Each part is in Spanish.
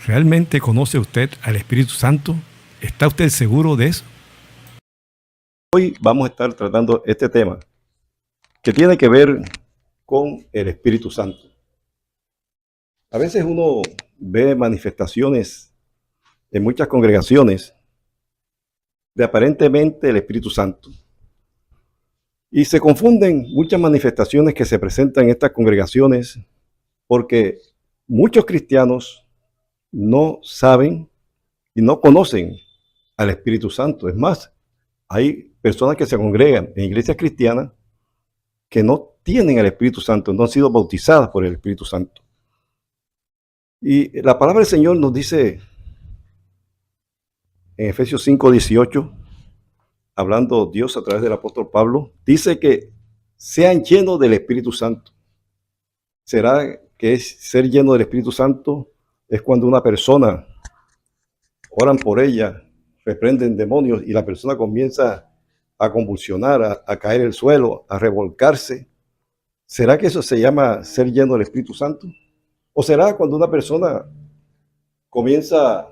¿Realmente conoce usted al Espíritu Santo? ¿Está usted seguro de eso? Hoy vamos a estar tratando este tema que tiene que ver con el Espíritu Santo. A veces uno ve manifestaciones en muchas congregaciones de aparentemente el Espíritu Santo. Y se confunden muchas manifestaciones que se presentan en estas congregaciones porque muchos cristianos no saben y no conocen al Espíritu Santo. Es más, hay personas que se congregan en iglesias cristianas que no tienen el Espíritu Santo, no han sido bautizadas por el Espíritu Santo. Y la palabra del Señor nos dice en Efesios 5:18, hablando Dios a través del apóstol Pablo, dice que sean llenos del Espíritu Santo. ¿Será que es ser lleno del Espíritu Santo? Es cuando una persona, oran por ella, reprenden demonios y la persona comienza a convulsionar, a caer al suelo, a revolcarse. ¿Será que eso se llama ser lleno del Espíritu Santo? ¿O será cuando una persona comienza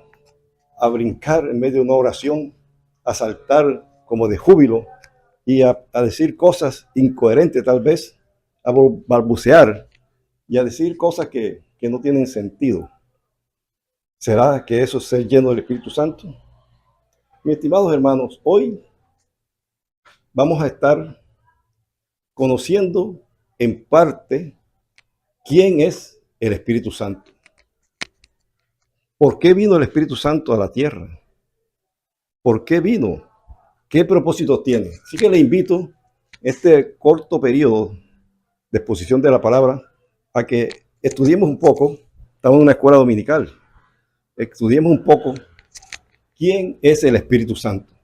a brincar en medio de una oración, a saltar como de júbilo y a decir cosas incoherentes tal vez, a balbucear y a decir cosas que no tienen sentido? ¿Será que eso es ser lleno del Espíritu Santo? Mis estimados hermanos, hoy vamos a estar conociendo en parte quién es el Espíritu Santo. ¿Por qué vino el Espíritu Santo a la tierra? ¿Por qué vino? ¿Qué propósito tiene? Así que le invito este corto periodo de exposición de la palabra a que estudiemos un poco. Estamos en una escuela dominical. Estudiemos un poco quién es el Espíritu Santo.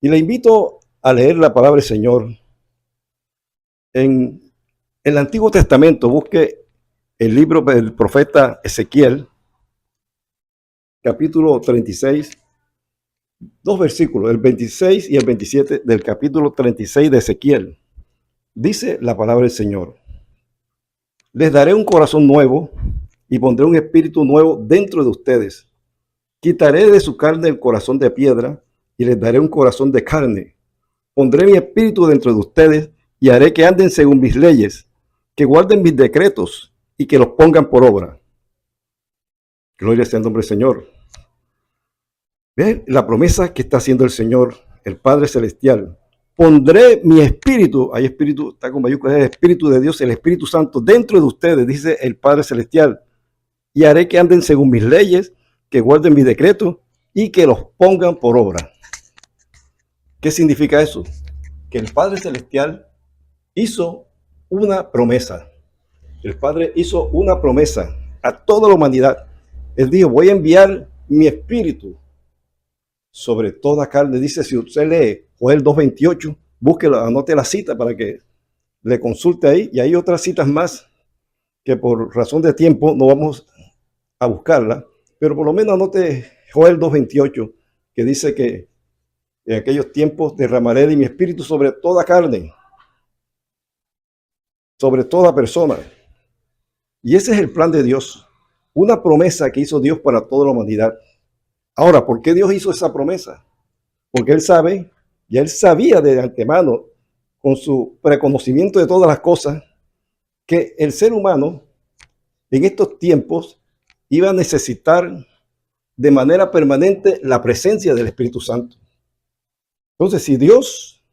Y le invito a leer la palabra del Señor en el Antiguo Testamento. Busque el libro del profeta Ezequiel, capítulo 36, dos versículos, el 26 y el 27 del capítulo 36 de Ezequiel. Dice la palabra del Señor: les daré un corazón nuevo y pondré un espíritu nuevo dentro de ustedes. Quitaré de su carne el corazón de piedra y les daré un corazón de carne. Pondré mi espíritu dentro de ustedes y haré que anden según mis leyes, que guarden mis decretos y que los pongan por obra. Gloria sea el nombre del Señor. ¿Ven la promesa que está haciendo el Señor, el Padre Celestial? Pondré mi espíritu, hay espíritu, está con mayúsculas, el espíritu de Dios, el Espíritu Santo dentro de ustedes, dice el Padre Celestial, y haré que anden según mis leyes, que guarden mis decretos y que los pongan por obra. ¿Qué significa eso? Que el Padre Celestial hizo una promesa. El Padre hizo una promesa a toda la humanidad. Él dijo: voy a enviar mi espíritu sobre toda carne. Dice, si usted lee Joel 2:28, búsquelo, anote la cita para que le consulte ahí. Y hay otras citas más que por razón de tiempo no vamos a buscarla, pero por lo menos anote Joel 2:28, que dice que en aquellos tiempos derramaré de mi espíritu sobre toda carne, sobre toda persona. Y ese es el plan de Dios, una promesa que hizo Dios para toda la humanidad. Ahora, ¿por qué Dios hizo esa promesa? Porque Él sabe, ya Él sabía de antemano, con su preconocimiento de todas las cosas, que el ser humano en estos tiempos iba a necesitar de manera permanente la presencia del Espíritu Santo. Entonces, si Dios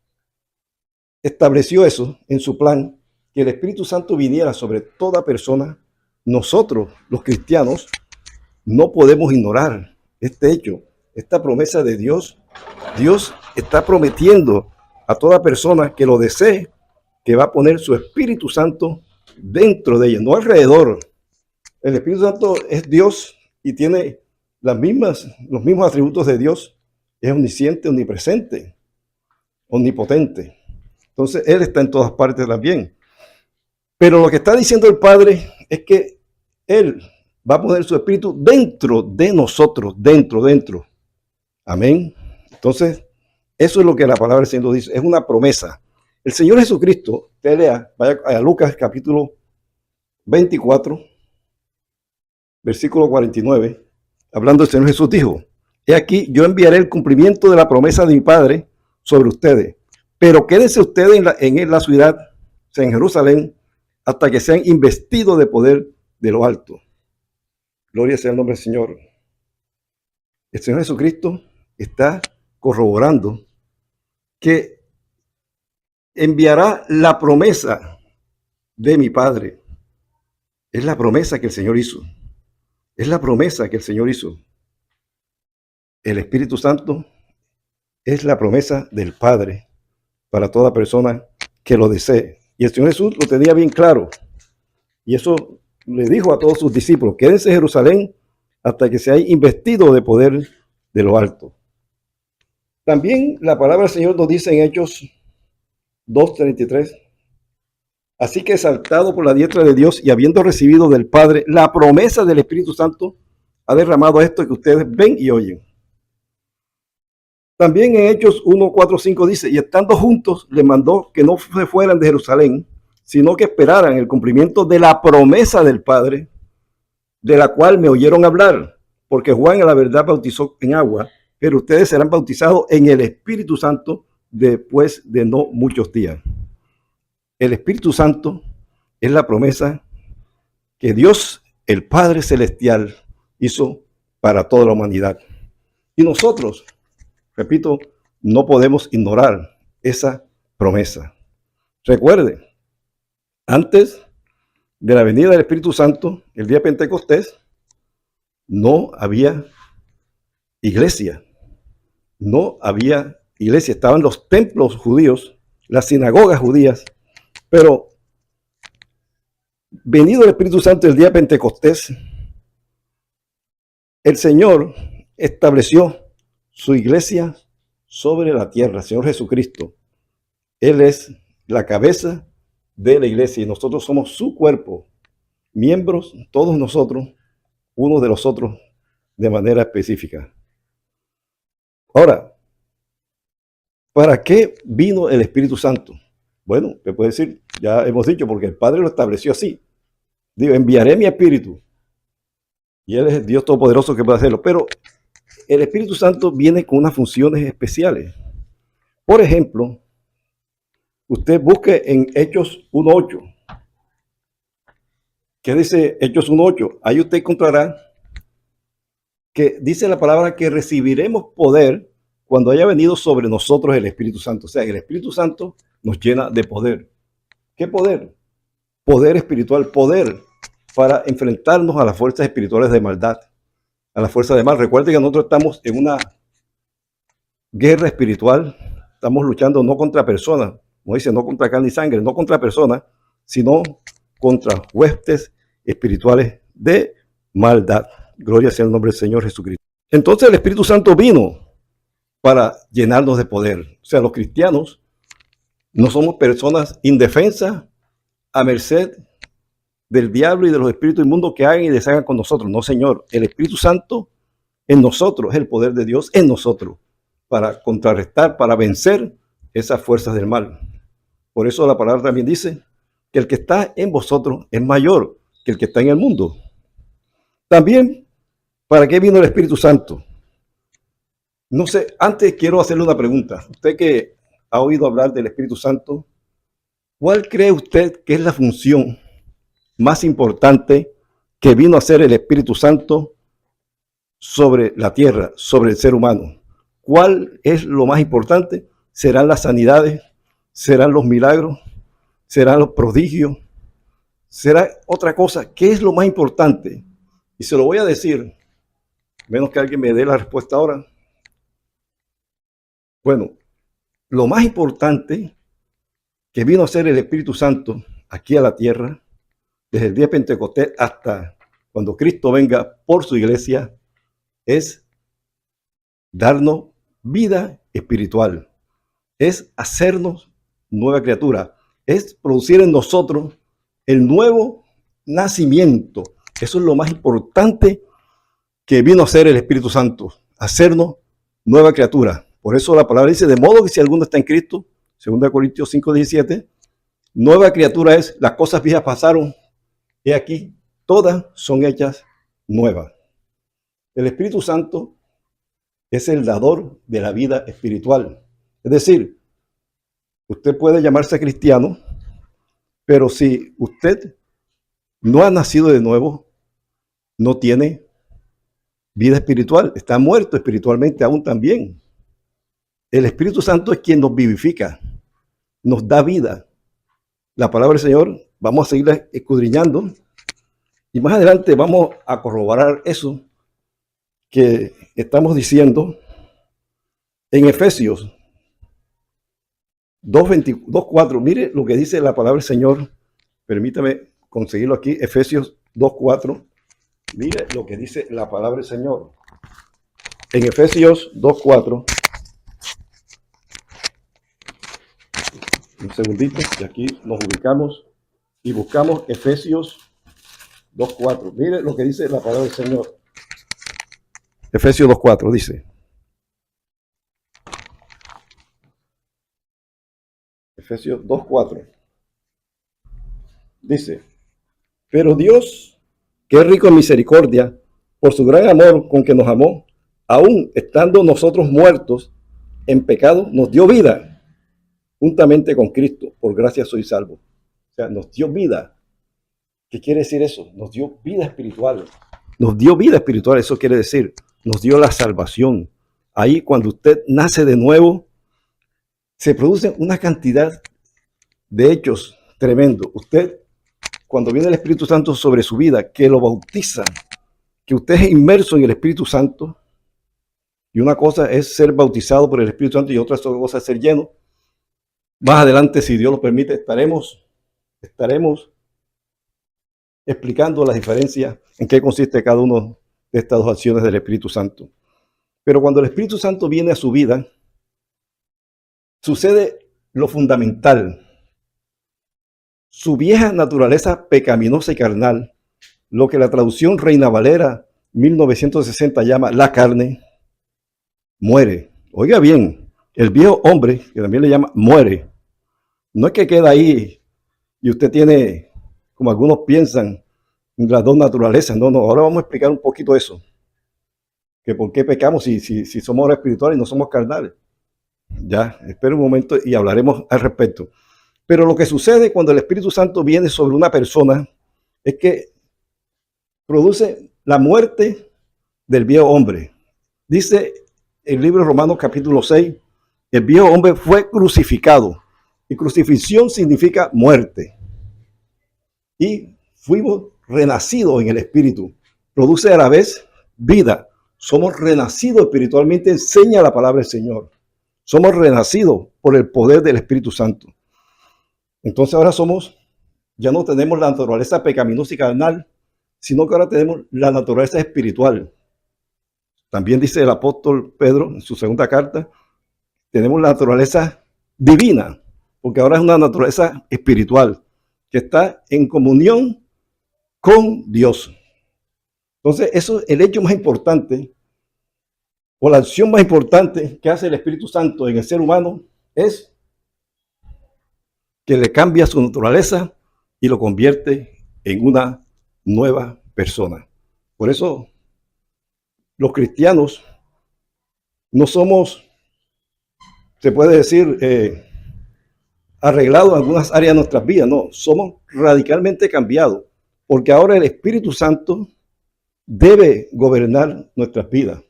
estableció eso en su plan, que el Espíritu Santo viniera sobre toda persona, nosotros, los cristianos, no podemos ignorar este hecho, esta promesa de Dios. Dios está prometiendo a toda persona que lo desee, que va a poner su Espíritu Santo dentro de ella, no alrededor. El Espíritu Santo es Dios y tiene los mismos atributos de Dios. Es omnisciente, omnipresente, omnipotente. Entonces, Él está en todas partes también. Pero lo que está diciendo el Padre es que Él va a poner su Espíritu dentro de nosotros, dentro. Amén. Entonces, eso es lo que la palabra del Señor dice, es una promesa. El Señor Jesucristo, te lea, vaya a Lucas capítulo 24, versículo 49, hablando el Señor Jesús dijo: he aquí, yo enviaré el cumplimiento de la promesa de mi Padre sobre ustedes, pero quédense ustedes en la ciudad, o sea, en Jerusalén, hasta que sean investidos de poder de lo alto. Gloria sea el nombre del Señor. El Señor Jesucristo está corroborando que enviará la promesa de mi Padre. Es la promesa que el Señor hizo. Es la promesa que el Señor hizo. El Espíritu Santo es la promesa del Padre para toda persona que lo desee. Y el Señor Jesús lo tenía bien claro. Y eso le dijo a todos sus discípulos: quédense en Jerusalén hasta que seáis investidos de poder de lo alto. También la palabra del Señor nos dice en Hechos 2:33: así que, exaltado por la diestra de Dios y habiendo recibido del Padre la promesa del Espíritu Santo, ha derramado esto que ustedes ven y oyen. También en Hechos 1:4-5 dice: y estando juntos, les mandó que no se fueran de Jerusalén, sino que esperaran el cumplimiento de la promesa del Padre, de la cual me oyeron hablar, porque Juan a la verdad bautizó en agua, pero ustedes serán bautizados en el Espíritu Santo después de no muchos días. El Espíritu Santo es la promesa que Dios, el Padre Celestial, hizo para toda la humanidad. Y nosotros, repito, no podemos ignorar esa promesa. Recuerde, antes de la venida del Espíritu Santo, el día de Pentecostés, no había iglesia. No había iglesia. Estaban los templos judíos, las sinagogas judías, pero venido el Espíritu Santo el día de Pentecostés, el Señor estableció su iglesia sobre la tierra. El Señor Jesucristo, Él es la cabeza de la iglesia y nosotros somos su cuerpo, miembros todos nosotros, unos de los otros de manera específica. Ahora, ¿para qué vino el Espíritu Santo? Bueno, te puedo decir, ya hemos dicho, porque el Padre lo estableció así. Digo, enviaré mi Espíritu. Y Él es el Dios Todopoderoso que puede hacerlo. Pero el Espíritu Santo viene con unas funciones especiales. Por ejemplo, usted busque en Hechos 1:8. ¿Qué dice Hechos 1:8? Ahí usted encontrará que dice la palabra que recibiremos poder cuando haya venido sobre nosotros el Espíritu Santo. O sea, el Espíritu Santo nos llena de poder. ¿Qué poder? Poder espiritual, poder para enfrentarnos a las fuerzas espirituales de maldad, a las fuerzas de mal. Recuerden que nosotros estamos en una guerra espiritual, estamos luchando no contra personas, como dice, no contra carne y sangre, no contra personas, sino contra huestes espirituales de maldad. Gloria sea el nombre del Señor Jesucristo. Entonces el Espíritu Santo vino para llenarnos de poder. O sea, los cristianos no somos personas indefensas a merced del diablo y de los espíritus inmundos que hagan y deshagan con nosotros. No, Señor. El Espíritu Santo en nosotros es el poder de Dios en nosotros para contrarrestar, para vencer esas fuerzas del mal. Por eso la palabra también dice que el que está en vosotros es mayor que el que está en el mundo. También, ¿para qué vino el Espíritu Santo? No sé, antes quiero hacerle una pregunta. Usted que ha oído hablar del Espíritu Santo, ¿cuál cree usted que es la función más importante que vino a hacer el Espíritu Santo sobre la tierra, sobre el ser humano? ¿Cuál es lo más importante? ¿Serán las sanidades? ¿Serán los milagros? ¿Serán los prodigios? ¿Será otra cosa? ¿Qué es lo más importante? Y se lo voy a decir, menos que alguien me dé la respuesta ahora. Bueno, lo más importante que vino a hacer el Espíritu Santo aquí a la tierra, desde el día de Pentecostés hasta cuando Cristo venga por su iglesia, es darnos vida espiritual, es hacernos nueva criatura, es producir en nosotros el nuevo nacimiento. Eso es lo más importante que vino a hacer el Espíritu Santo, hacernos nueva criatura. Por eso la palabra dice, de modo que si alguno está en Cristo, 2 Corintios 5:17, nueva criatura es, las cosas viejas pasaron, y aquí todas son hechas nueva. El Espíritu Santo es el dador de la vida espiritual. Es decir, usted puede llamarse cristiano, pero si usted no ha nacido de nuevo, no tiene vida espiritual, está muerto espiritualmente aún también. El Espíritu Santo es quien nos vivifica, nos da vida. La palabra del Señor, vamos a seguirla escudriñando y más adelante vamos a corroborar eso que estamos diciendo en Efesios 2:4. Mire lo que dice la palabra del Señor. Permítame conseguirlo aquí. Efesios 2:4. Mire lo que dice la palabra del Señor. En Efesios 2:4. Un segundito, y aquí nos ubicamos y buscamos Efesios 2:4. Mire lo que dice la palabra del Señor. Efesios 2:4 dice. Efesios 2:4. Dice, pero Dios, que es rico en misericordia, por su gran amor con que nos amó, aun estando nosotros muertos en pecado, nos dio vida juntamente con Cristo. Por gracia soy salvo. O sea, nos dio vida. ¿Qué quiere decir eso? Nos dio vida espiritual. Nos dio vida espiritual, eso quiere decir, nos dio la salvación. Ahí cuando usted nace de nuevo, se produce una cantidad de hechos tremendos. Usted, cuando viene el Espíritu Santo sobre su vida, que lo bautiza, que usted es inmerso en el Espíritu Santo, y una cosa es ser bautizado por el Espíritu Santo y otra cosa es ser lleno. Más adelante, si Dios lo permite, estaremos explicando la diferencia en qué consiste cada una de estas dos acciones del Espíritu Santo. Pero cuando el Espíritu Santo viene a su vida, sucede lo fundamental. Su vieja naturaleza pecaminosa y carnal, lo que la traducción Reina Valera 1960 llama la carne, muere. Oiga bien, el viejo hombre, que también le llama, muere. No es que queda ahí y usted tiene, como algunos piensan, las dos naturalezas. No, ahora vamos a explicar un poquito eso. Que por qué pecamos si somos ahora espirituales y no somos carnales. Ya, espera un momento y hablaremos al respecto. Pero lo que sucede cuando el Espíritu Santo viene sobre una persona es que produce la muerte del viejo hombre. Dice el libro de Romanos capítulo 6, el viejo hombre fue crucificado. Y crucifixión significa muerte. Y fuimos renacidos en el Espíritu. Produce a la vez vida. Somos renacidos espiritualmente, enseña la palabra del Señor. Somos renacidos por el poder del Espíritu Santo. Entonces ahora ya no tenemos la naturaleza pecaminosa y carnal, sino que ahora tenemos la naturaleza espiritual. También dice el apóstol Pedro en su segunda carta, tenemos la naturaleza divina, porque ahora es una naturaleza espiritual que está en comunión con Dios. Entonces, eso es el hecho más importante, o la acción más importante que hace el Espíritu Santo en el ser humano, es que le cambia su naturaleza y lo convierte en una nueva persona. Por eso, los cristianos no somos, se puede decir, arreglados en algunas áreas de nuestras vidas. No, somos radicalmente cambiados, porque ahora el Espíritu Santo debe gobernar nuestras vidas.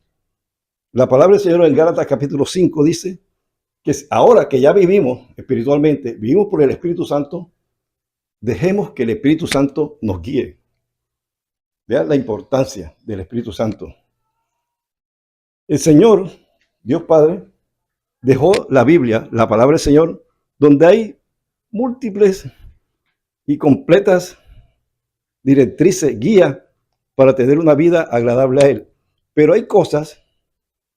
La palabra del Señor en Gálatas capítulo 5 dice que ahora que ya vivimos espiritualmente, vivimos por el Espíritu Santo, dejemos que el Espíritu Santo nos guíe. Vean la importancia del Espíritu Santo. El Señor, Dios Padre, dejó la Biblia, la palabra del Señor, donde hay múltiples y completas directrices, guías para tener una vida agradable a Él. Pero hay cosas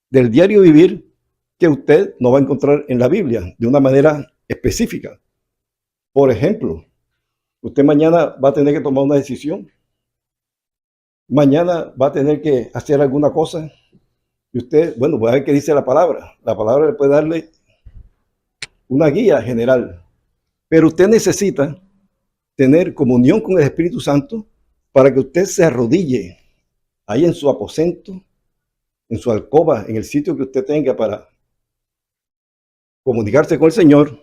del diario vivir que usted no va a encontrar en la Biblia de una manera específica. Por ejemplo, usted mañana va a tener que tomar una decisión. Mañana va a tener que hacer alguna cosa. Y usted, bueno, voy a ver qué dice la palabra. La palabra le puede darle una guía general. Pero usted necesita tener comunión con el Espíritu Santo para que usted se arrodille ahí en su aposento, en su alcoba, en el sitio que usted tenga para comunicarse con el Señor,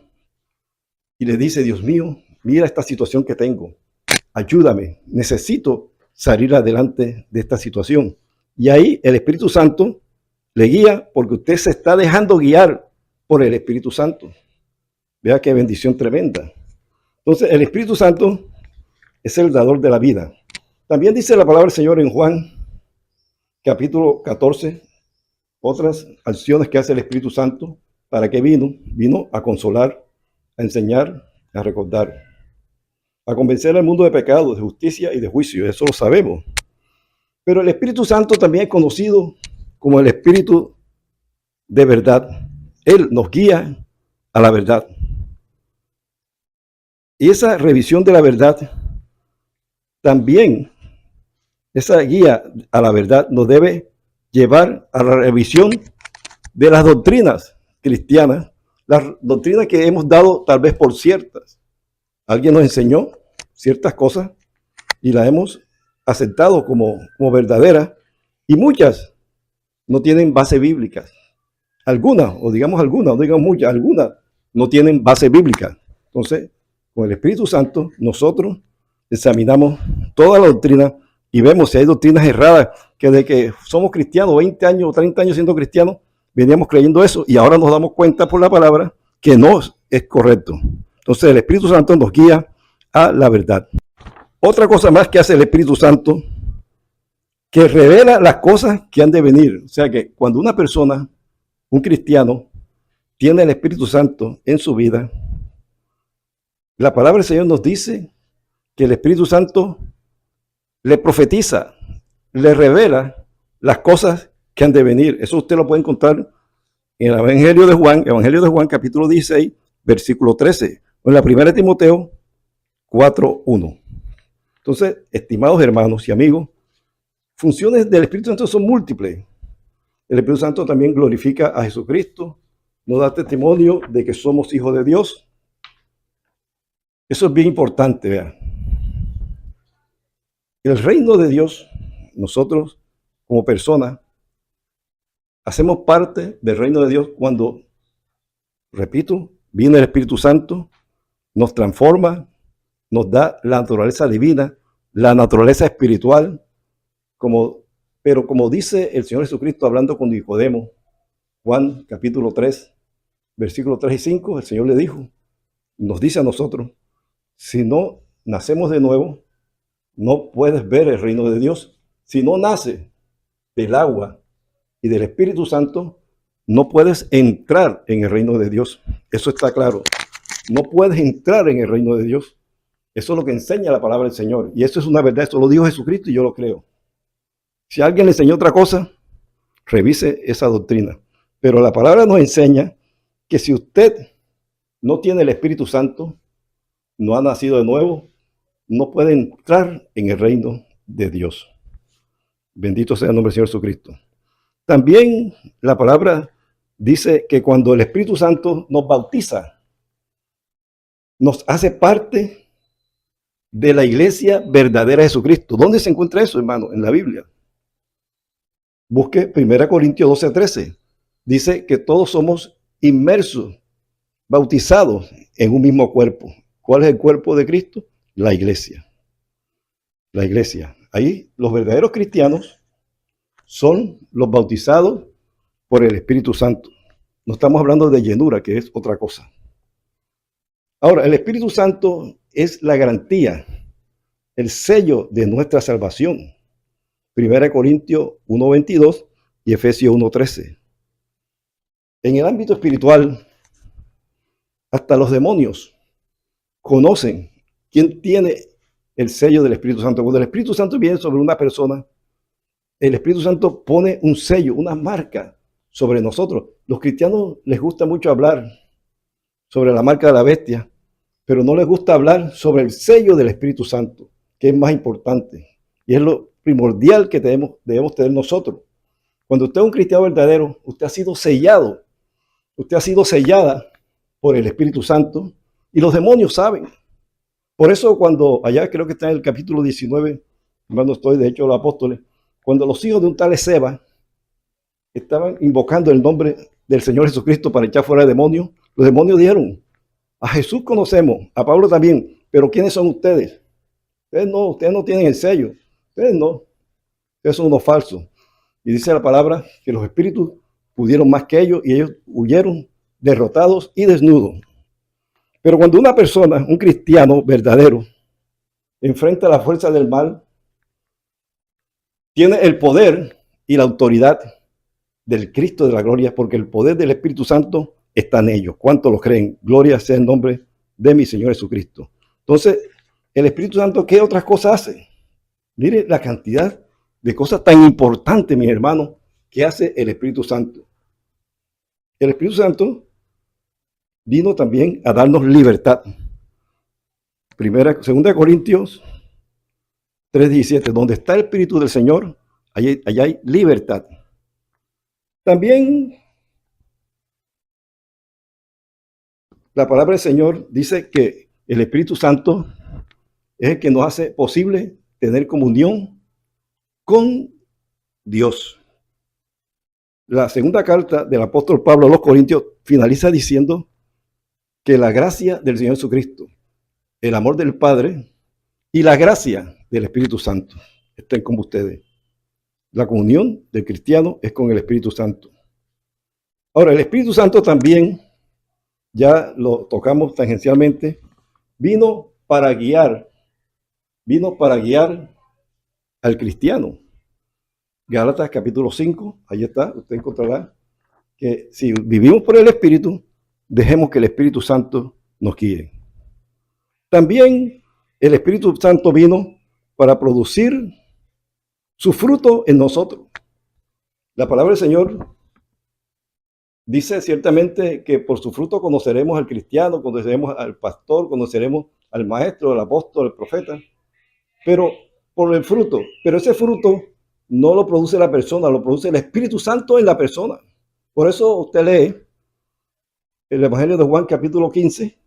y le dice: Dios mío, mira esta situación que tengo, ayúdame, necesito salir adelante de esta situación. Y ahí el Espíritu Santo le guía, porque usted se está dejando guiar por el Espíritu Santo. Vea qué bendición tremenda. Entonces, el Espíritu Santo es el dador de la vida. También dice la palabra del Señor en Juan, capítulo 14, otras acciones que hace el Espíritu Santo. ¿Para qué vino? Vino a consolar, a enseñar, a recordar, a convencer al mundo de pecado, de justicia y de juicio. Eso lo sabemos. Pero el Espíritu Santo también es conocido como el Espíritu de verdad. Él nos guía a la verdad. Y esa revisión de la verdad, también esa guía a la verdad nos debe llevar a la revisión de las doctrinas cristianas, las doctrinas que hemos dado tal vez por ciertas. Alguien nos enseñó ciertas cosas y las hemos aceptado como verdaderas, y muchas no tienen base bíblica. Algunas, o digamos algunas, no digamos muchas, algunas no tienen base bíblica. Entonces, con el Espíritu Santo, nosotros examinamos toda la doctrina y vemos si hay doctrinas erradas, que de que somos cristianos, 20 años o 30 años siendo cristianos, veníamos creyendo eso, y ahora nos damos cuenta por la palabra que no es correcto. Entonces, el Espíritu Santo nos guía a la verdad. Otra cosa más que hace el Espíritu Santo, que revela las cosas que han de venir. O sea que cuando una persona, un cristiano, tiene el Espíritu Santo en su vida, la palabra del Señor nos dice que el Espíritu Santo le profetiza, le revela las cosas que han de venir. Eso usted lo puede encontrar en el Evangelio de Juan, capítulo 16, versículo 13, o en la primera de Timoteo 4:1. Entonces, estimados hermanos y amigos, funciones del Espíritu Santo son múltiples. El Espíritu Santo también glorifica a Jesucristo, nos da testimonio de que somos hijos de Dios. Eso es bien importante, vean. El reino de Dios, nosotros como personas, hacemos parte del reino de Dios cuando, repito, viene el Espíritu Santo, nos transforma, nos da la naturaleza divina, la naturaleza espiritual, pero como dice el Señor Jesucristo hablando con Nicodemo, Juan capítulo 3, versículos 3 y 5, el Señor le dijo, nos dice a nosotros: si no nacemos de nuevo, no puedes ver el reino de Dios. Si no naces del agua y del Espíritu Santo, no puedes entrar en el reino de Dios. Eso está claro. No puedes entrar en el reino de Dios. Eso es lo que enseña la palabra del Señor. Y eso es una verdad. Eso lo dijo Jesucristo y yo lo creo. Si alguien le enseñó otra cosa, revise esa doctrina. Pero la palabra nos enseña que si usted no tiene el Espíritu Santo, no ha nacido de nuevo, no puede entrar en el reino de Dios. Bendito sea el nombre del Señor Jesucristo. También la palabra dice que cuando el Espíritu Santo nos bautiza, nos hace parte de la iglesia verdadera de Jesucristo. ¿Dónde se encuentra eso, hermano? En la Biblia. Busque 1 Corintios 12:13. Dice que todos somos inmersos, bautizados en un mismo cuerpo. ¿Cuál es el cuerpo de Cristo? La iglesia. La iglesia. Ahí los verdaderos cristianos son los bautizados por el Espíritu Santo. No estamos hablando de llenura, que es otra cosa. Ahora, el Espíritu Santo es la garantía, el sello de nuestra salvación. 1 Corintios 1:22 y Efesios 1:13. En el ámbito espiritual, hasta los demonios conocen quién tiene el sello del Espíritu Santo. Cuando el Espíritu Santo viene sobre una persona, el Espíritu Santo pone un sello, una marca sobre nosotros. Los cristianos les gusta mucho hablar sobre la marca de la bestia, pero no les gusta hablar sobre el sello del Espíritu Santo, que es más importante y es lo primordial que debemos tener nosotros. Cuando usted es un cristiano verdadero, usted ha sido sellado, usted ha sido sellada por el Espíritu Santo, y los demonios saben. Por eso cuando allá creo que está en el capítulo 19, cuando estoy de Hechos de los Apóstoles, Cuando los hijos de un tal Esceva estaban invocando el nombre del Señor Jesucristo para echar fuera demonios, los demonios dijeron: a Jesús conocemos, a Pablo también, pero ¿quiénes son ustedes? Ustedes no tienen el sello, ustedes son unos falsos. Y dice la palabra que los espíritus pudieron más que ellos y ellos huyeron derrotados y desnudos. Pero cuando una persona, un cristiano verdadero, enfrenta la fuerza del mal, tiene el poder y la autoridad del Cristo de la gloria, porque el poder del Espíritu Santo está en ellos. ¿Cuántos lo creen? Gloria sea el nombre de mi Señor Jesucristo. Entonces, el Espíritu Santo, ¿qué otras cosas hace? Mire la cantidad de cosas tan importantes, mis hermanos, que hace el Espíritu Santo. El Espíritu Santo vino también a darnos libertad. Segunda Corintios 3:17, donde está el Espíritu del Señor, allá hay libertad. También la palabra del Señor dice que el Espíritu Santo es el que nos hace posible tener comunión con Dios. La segunda carta del apóstol Pablo a los Corintios finaliza diciendo que la gracia del Señor Jesucristo, el amor del Padre y la gracia del Espíritu Santo estén con ustedes. La comunión del cristiano es con el Espíritu Santo. Ahora, el Espíritu Santo también, ya lo tocamos tangencialmente, vino para guiar al cristiano. Gálatas capítulo 5, ahí está, usted encontrará que si vivimos por el Espíritu, dejemos que el Espíritu Santo nos guíe. También el Espíritu Santo vino para producir su fruto en nosotros. La palabra del Señor dice ciertamente que por su fruto conoceremos al cristiano, conoceremos al pastor, conoceremos al maestro, al apóstol, al profeta, pero por el fruto. Pero ese fruto no lo produce la persona, lo produce el Espíritu Santo en la persona. Por eso usted lee el Evangelio de Juan capítulo 15,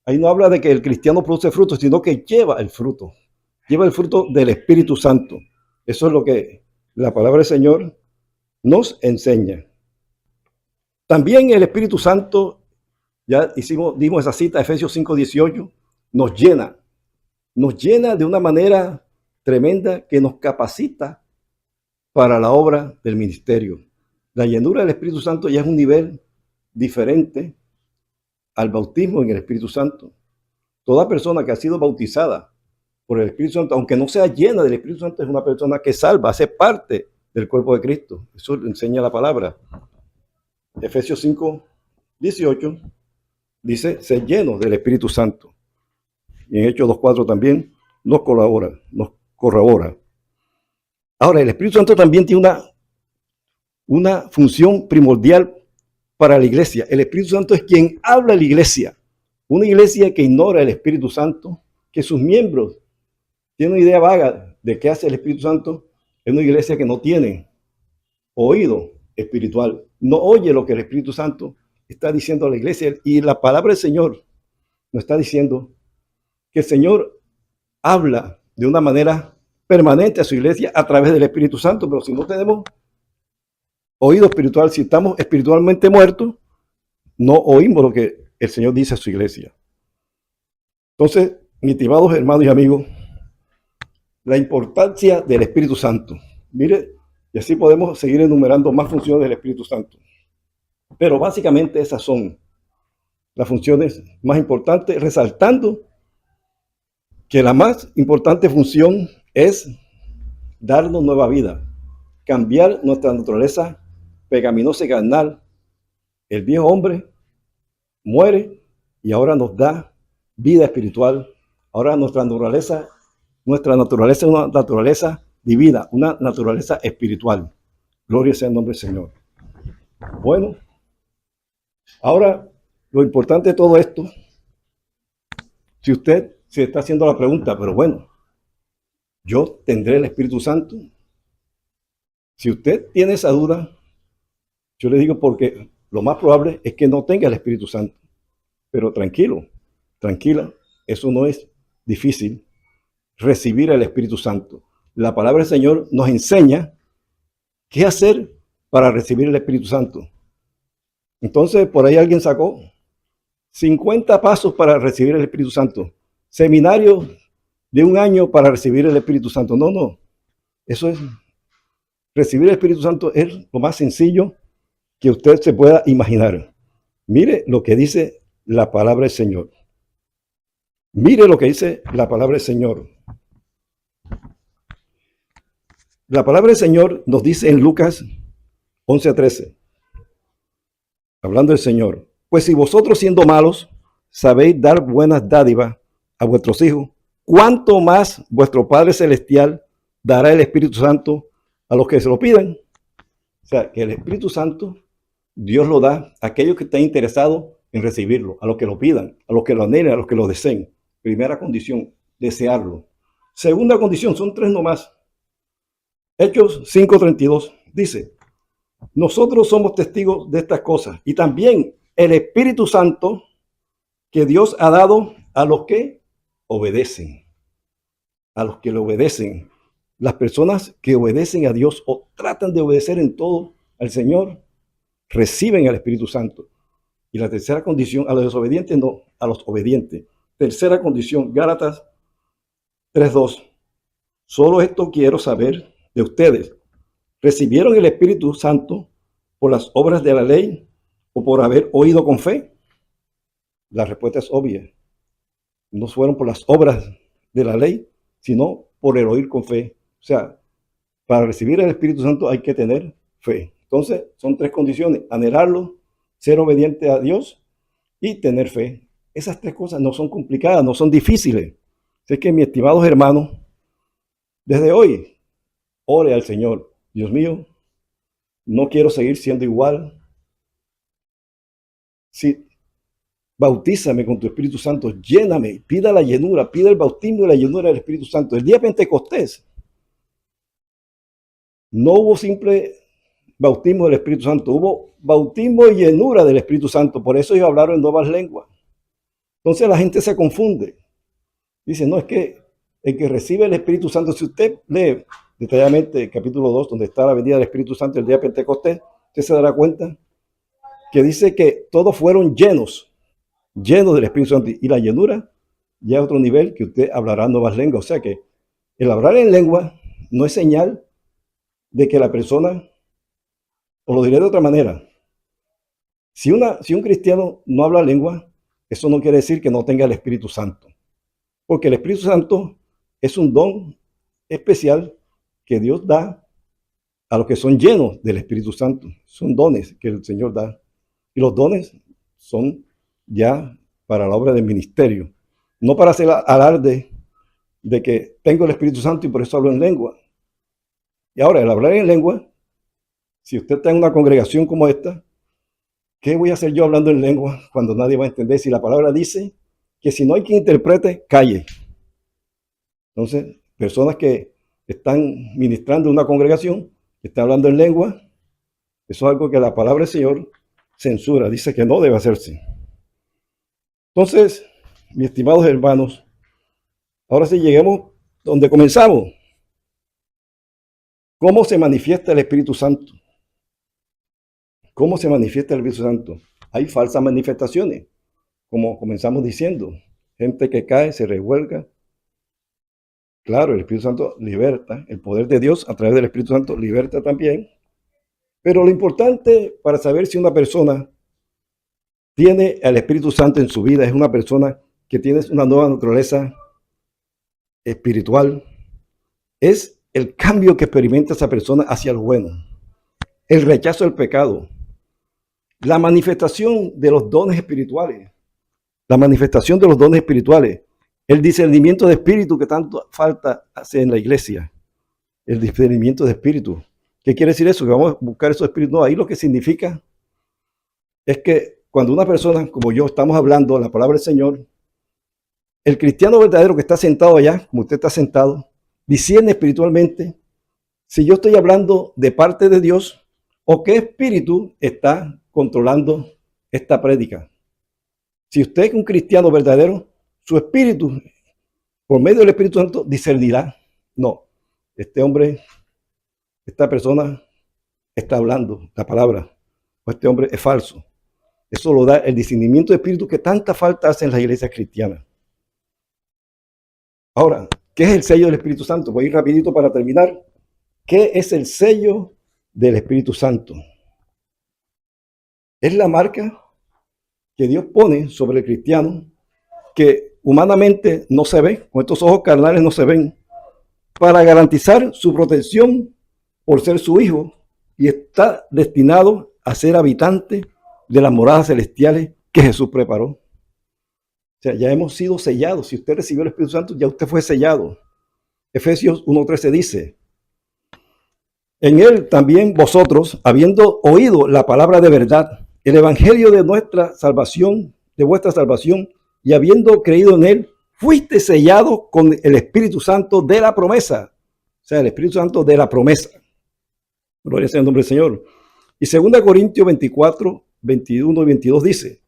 ahí no habla de que el cristiano produce fruto, sino que lleva el fruto del Espíritu Santo. Eso es lo que la palabra del Señor nos enseña. También el Espíritu Santo, ya dimos esa cita, Efesios 5:18, nos llena de una manera tremenda que nos capacita para la obra del ministerio. La llenura del Espíritu Santo ya es un nivel diferente al bautismo en el Espíritu Santo. Toda persona que ha sido bautizada por el Espíritu Santo, aunque no sea llena del Espíritu Santo, es una persona que salva, hace parte del cuerpo de Cristo. Eso lo enseña la palabra. Efesios 5:18 dice, ser llenos del Espíritu Santo. Y en Hechos 2:4 también nos corrobora. Ahora, el Espíritu Santo también tiene una función primordial para la iglesia. El Espíritu Santo es quien habla a la iglesia. Una iglesia que ignora el Espíritu Santo, que sus miembros tienen una idea vaga de qué hace el Espíritu Santo, es una iglesia que no tiene oído espiritual. No oye lo que el Espíritu Santo está diciendo a la iglesia. Y la palabra del Señor nos está diciendo que el Señor habla de una manera permanente a su iglesia a través del Espíritu Santo. Pero si no tenemos oído espiritual, si estamos espiritualmente muertos, no oímos lo que el Señor dice a su iglesia. Entonces, mis estimados hermanos y amigos, la importancia del Espíritu Santo. Mire, y así podemos seguir enumerando más funciones del Espíritu Santo. Pero básicamente esas son las funciones más importantes, resaltando que la más importante función es darnos nueva vida, cambiar nuestra naturaleza pecaminosa y carnal. El viejo hombre muere y ahora nos da vida espiritual. Ahora nuestra naturaleza es una naturaleza divina, una naturaleza espiritual. Gloria sea el nombre del Señor. Bueno, ahora lo importante de todo esto, si usted se está haciendo la pregunta, pero bueno, ¿yo tendré el Espíritu Santo? Si usted tiene esa duda, yo le digo porque lo más probable es que no tenga el Espíritu Santo. Pero tranquilo, tranquila, eso no es difícil, recibir el Espíritu Santo. La palabra del Señor nos enseña ¿Qué hacer para recibir el Espíritu Santo? Entonces, por ahí alguien sacó 50 pasos para recibir el Espíritu Santo. Seminario de 1 año para recibir el Espíritu Santo. No, no. Eso es, recibir el Espíritu Santo es lo más sencillo que usted se pueda imaginar. Mire lo que dice la palabra del Señor. Mire lo que dice la palabra del Señor. La palabra del Señor nos dice en Lucas 11:13, hablando del Señor: pues si vosotros, siendo malos, sabéis dar buenas dádivas a vuestros hijos, ¿cuánto más vuestro Padre Celestial dará el Espíritu Santo a los que se lo pidan? O sea, que el Espíritu Santo Dios lo da a aquellos que estén interesados en recibirlo, a los que lo pidan, a los que lo anhelen, a los que lo deseen. Primera condición, desearlo. Segunda condición, son 3 nomás. Hechos 5:32 dice: nosotros somos testigos de estas cosas, y también el Espíritu Santo que Dios ha dado a los que obedecen. A los que le obedecen. Las personas que obedecen a Dios o tratan de obedecer en todo al Señor, reciben el Espíritu Santo. Y la tercera condición, a los desobedientes no, a los obedientes. Tercera condición, Gálatas 3:2. Solo esto quiero saber de ustedes: ¿recibieron el Espíritu Santo por las obras de la ley o por haber oído con fe? La respuesta es obvia. No fueron por las obras de la ley, sino por el oír con fe. O sea, para recibir el Espíritu Santo hay que tener fe. Entonces, son 3 condiciones: anhelarlo, ser obediente a Dios y tener fe. Esas 3 cosas no son complicadas, no son difíciles. Así que, mis estimados hermanos, desde hoy, ore al Señor: Dios mío, no quiero seguir siendo igual. Sí, bautízame con tu Espíritu Santo, lléname, pida la llenura, pida el bautismo y la llenura del Espíritu Santo. El día de Pentecostés no hubo simple bautismo del Espíritu Santo, hubo bautismo y llenura del Espíritu Santo. Por eso ellos hablaron en nuevas lenguas. Entonces la gente se confunde. Dice, no, es que el que recibe el Espíritu Santo, si usted lee detalladamente el capítulo 2, donde está la venida del Espíritu Santo el día de Pentecostés, usted se dará cuenta que dice que todos fueron llenos del Espíritu Santo. Y la llenura ya es otro nivel, que usted hablará nuevas lenguas. O sea que el hablar en lengua no es señal de que la persona, o lo diré de otra manera, si un cristiano no habla lengua, eso no quiere decir que no tenga el Espíritu Santo. Porque el Espíritu Santo es un don especial que Dios da a los que son llenos del Espíritu Santo. Son dones que el Señor da. Y los dones son ya para la obra del ministerio. No para hacer alarde de que tengo el Espíritu Santo y por eso hablo en lengua. Y ahora, el hablar en lengua, si usted está en una congregación como esta, ¿qué voy a hacer yo hablando en lengua cuando nadie va a entender? Si la palabra dice que si no hay quien interprete, calle. Entonces, personas que están ministrando en una congregación, que están hablando en lengua, eso es algo que la palabra del Señor censura, dice que no debe hacerse. Entonces, mis estimados hermanos, ahora sí lleguemos donde comenzamos. ¿Cómo se manifiesta el Espíritu Santo? ¿Cómo se manifiesta el Espíritu Santo? Hay falsas manifestaciones, como comenzamos diciendo. Gente que cae, se revuelca. Claro, el Espíritu Santo liberta. El poder de Dios a través del Espíritu Santo liberta también. Pero lo importante para saber si una persona tiene el Espíritu Santo en su vida es una persona que tiene una nueva naturaleza espiritual, es el cambio que experimenta esa persona hacia lo bueno, el rechazo del pecado, la manifestación de los dones espirituales, el discernimiento de espíritu que tanto falta hace en la iglesia, el discernimiento de espíritu. ¿Qué quiere decir eso? Que vamos a buscar esos espíritus. No, ahí lo que significa es que cuando una persona como yo estamos hablando la palabra del Señor, el cristiano verdadero que está sentado allá, como usted está sentado, discierne espiritualmente si yo estoy hablando de parte de Dios o qué espíritu está controlando esta prédica. Si usted es un cristiano verdadero, su espíritu, por medio del Espíritu Santo, discernirá. No, este hombre, esta persona está hablando la palabra, o este hombre es falso. Eso lo da el discernimiento de espíritu que tanta falta hace en las iglesias cristianas. Ahora, ¿qué es el sello del Espíritu Santo? Voy a ir rapidito para terminar. ¿Qué es el sello del Espíritu Santo? Es la marca que Dios pone sobre el cristiano, que humanamente no se ve, con estos ojos carnales no se ven, para garantizar su protección por ser su hijo, y está destinado a ser habitante de las moradas celestiales que Jesús preparó. O sea, ya hemos sido sellados. Si usted recibió el Espíritu Santo, ya usted fue sellado. Efesios 1:13 dice: en él también vosotros, habiendo oído la palabra de verdad, el evangelio de nuestra salvación, de vuestra salvación, y habiendo creído en él, fuiste sellado con el Espíritu Santo de la promesa. O sea, el Espíritu Santo de la promesa. Gloria sea el nombre del Señor. Y 2 Corintios 24, 21 y 22 dice: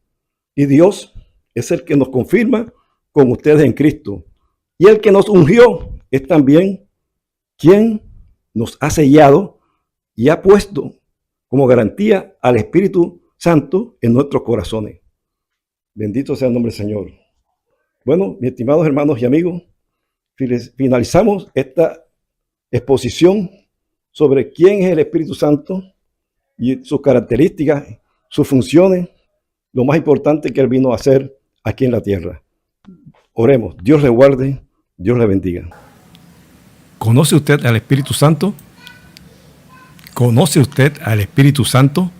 y Dios es el que nos confirma con ustedes en Cristo. Y el que nos ungió es también quien nos ha sellado y ha puesto como garantía al Espíritu Santo en nuestros corazones. Bendito sea el nombre del Señor. Bueno, mis estimados hermanos y amigos, finalizamos esta exposición sobre quién es el Espíritu Santo y sus características, sus funciones, lo más importante que Él vino a hacer aquí en la tierra. Oremos. Dios le guarde, Dios le bendiga. ¿Conoce usted al Espíritu Santo? ¿Conoce usted al Espíritu Santo?